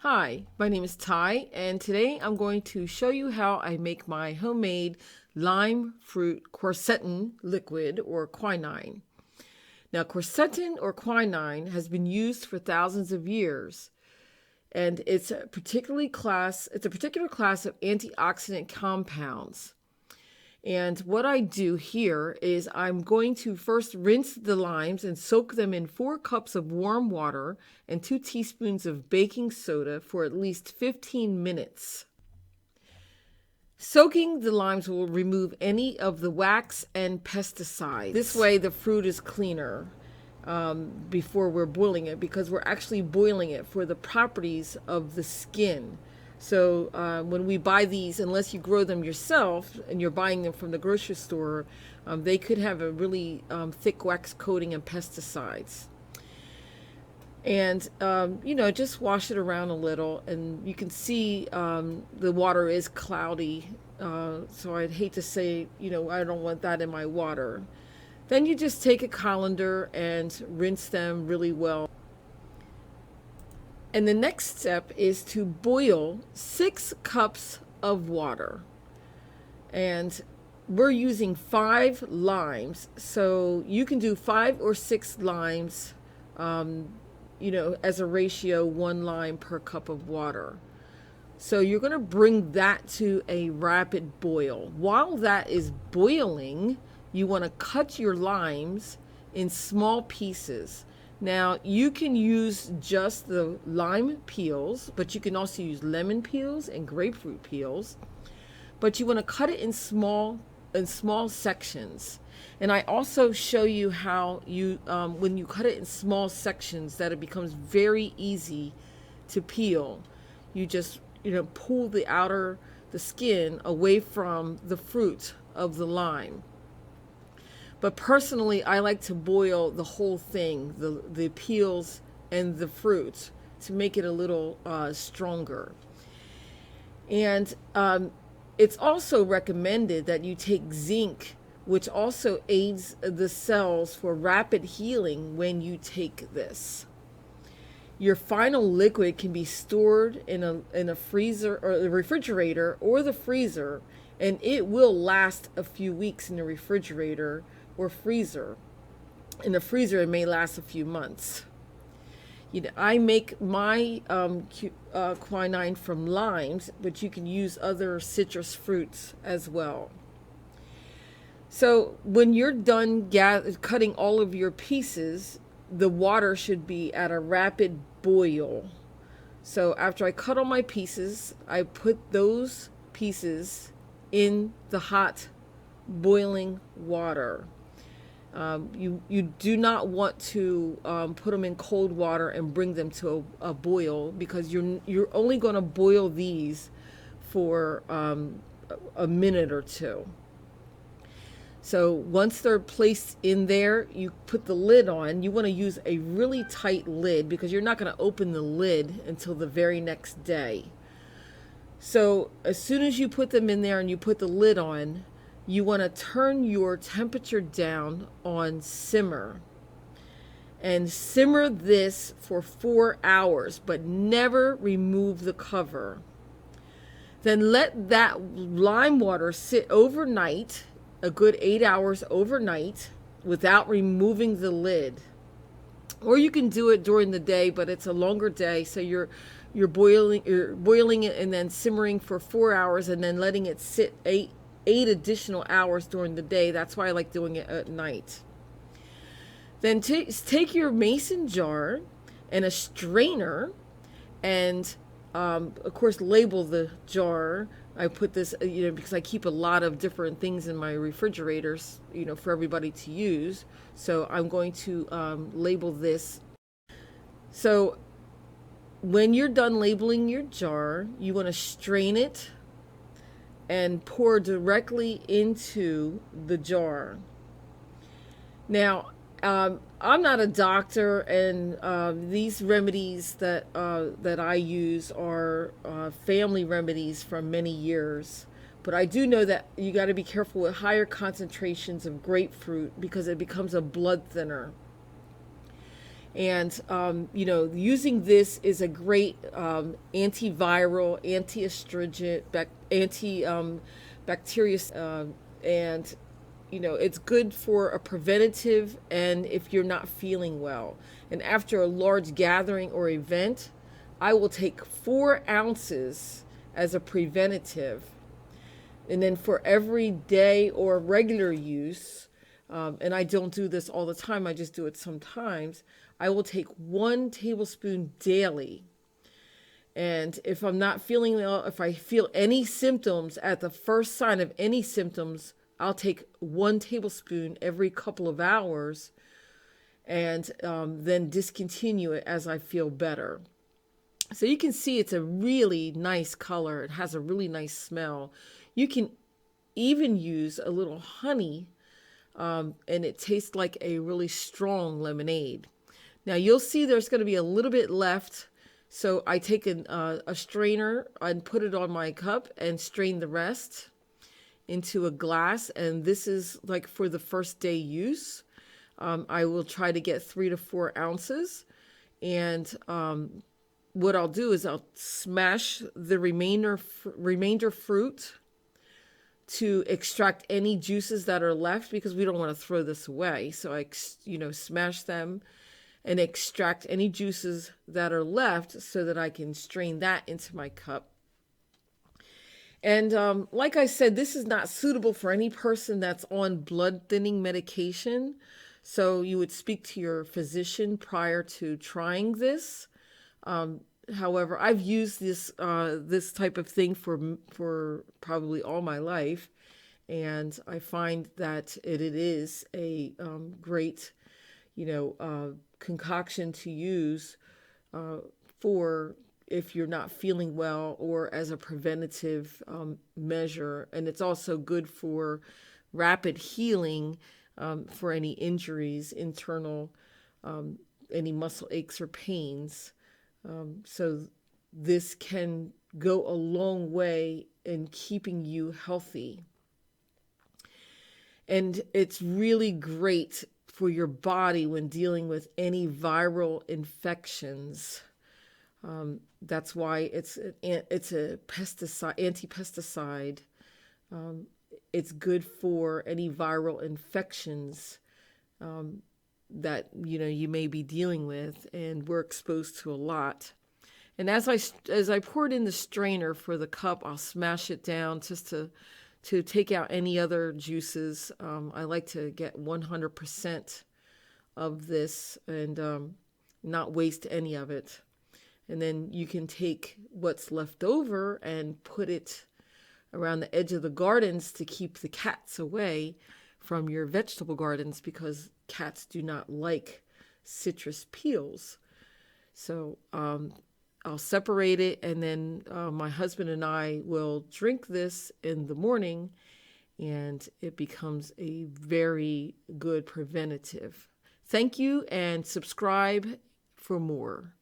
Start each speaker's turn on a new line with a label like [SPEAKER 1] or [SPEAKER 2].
[SPEAKER 1] Hi, my name is Ty, and today I'm going to show you how I make my homemade lime fruit quercetin liquid, or quinine. Now, quercetin or quinine has been used for thousands of years, and it's a particular class of antioxidant compounds. And what I do here is I'm going to first rinse the limes and soak them in 4 cups of warm water and 2 teaspoons of baking soda for at least 15 minutes. Soaking the limes will remove any of the wax and pesticides. This way the fruit is cleaner before we're boiling it, because we're actually boiling it for the properties of the skin. So when we buy these, unless you grow them yourself and you're buying them from the grocery store, they could have a really thick wax coating and pesticides. And, just wash it around a little, and you can see the water is cloudy. So I'd hate to say, I don't want that in my water. Then you just take a colander and rinse them really well. And the next step is to boil 6 cups of water. And we're using 5 limes, so you can do 5 or 6 limes, as a ratio, 1 lime per cup of water. So you're going to bring that to a rapid boil. While that is boiling, you want to cut your limes in small pieces. Now, you can use just the lime peels, but you can also use lemon peels and grapefruit peels. But you want to cut it in small sections. And I also show you how you, when you cut it in small sections, that it becomes very easy to peel. You just, pull the skin away from the fruit of the lime. But personally, I like to boil the whole thing, the peels and the fruit, to make it a little stronger. And it's also recommended that you take zinc, which also aids the cells for rapid healing when you take this. Your final liquid can be stored in a freezer or the refrigerator or the freezer, and it will last a few weeks in the refrigerator or freezer. In the freezer, it may last a few months. I make my quinine from limes, but you can use other citrus fruits as well. So when you're done cutting all of your pieces, the water should be at a rapid boil. So after I cut all my pieces, I put those pieces in the hot boiling water. You do not want to put them in cold water and bring them to a boil, because you're only going to boil these for a minute or two. So once they're placed in there, you put the lid on. You want to use a really tight lid, because you're not going to open the lid until the very next day. So as soon as you put them in there and you put the lid on, you want to turn your temperature down on simmer. And simmer this for 4 hours, but never remove the cover. Then let that lime water sit overnight, a good 8 hours overnight, without removing the lid. Or you can do it during the day, but it's a longer day, so you're boiling it and then simmering for 4 hours and then letting it sit 8 additional hours during the day. That's why I like doing it at night. Then take your mason jar and a strainer, and of course label the jar. I put this, because I keep a lot of different things in my refrigerators, for everybody to use. So I'm going to label this. So when you're done labeling your jar, you want to strain it and pour directly into the jar. Now, I'm not a doctor, and these remedies that I use are family remedies from many years. But I do know that you got to be careful with higher concentrations of grapefruit, because it becomes a blood thinner. And, using this is a great antiviral, anti-astringent, bacteria, and, it's good for a preventative and if you're not feeling well. And after a large gathering or event, I will take 4 ounces as a preventative. And then for every day or regular use, and I don't do this all the time, I just do it sometimes, I will take 1 tablespoon daily. And if I'm not feeling well, if I feel any symptoms at the first sign of any symptoms, I'll take 1 tablespoon every couple of hours and then discontinue it as I feel better. So you can see it's a really nice color. It has a really nice smell. You can even use a little honey, and it tastes like a really strong lemonade. Now you'll see there's going to be a little bit left. So I take a strainer and put it on my cup and strain the rest into a glass. And this is like for the first day use. I will try to get 3 to 4 ounces. And what I'll do is I'll smash the remainder fruit to extract any juices that are left, because we don't want to throw this away. So I, smash them and extract any juices that are left so that I can strain that into my cup. And like I said, this is not suitable for any person that's on blood thinning medication. So you would speak to your physician prior to trying this. However, I've used this type of thing for probably all my life, and I find that it is a great, concoction to use for if you're not feeling well or as a preventative measure. And it's also good for rapid healing for any injuries, internal, any muscle aches or pains. So this can go a long way in keeping you healthy. And it's really great for your body when dealing with any viral infections. That's why it's a pesticide, anti-pesticide. It's good for any viral infections that you may be dealing with, and we're exposed to a lot. And as I pour it in the strainer for the cup, I'll smash it down just to take out any other juices. I like to get 100% of this and not waste any of it. And then you can take what's left over and put it around the edge of the gardens to keep the cats away from your vegetable gardens, because cats do not like citrus peels. So I'll separate it, and then my husband and I will drink this in the morning, and it becomes a very good preventative. Thank you, and subscribe for more.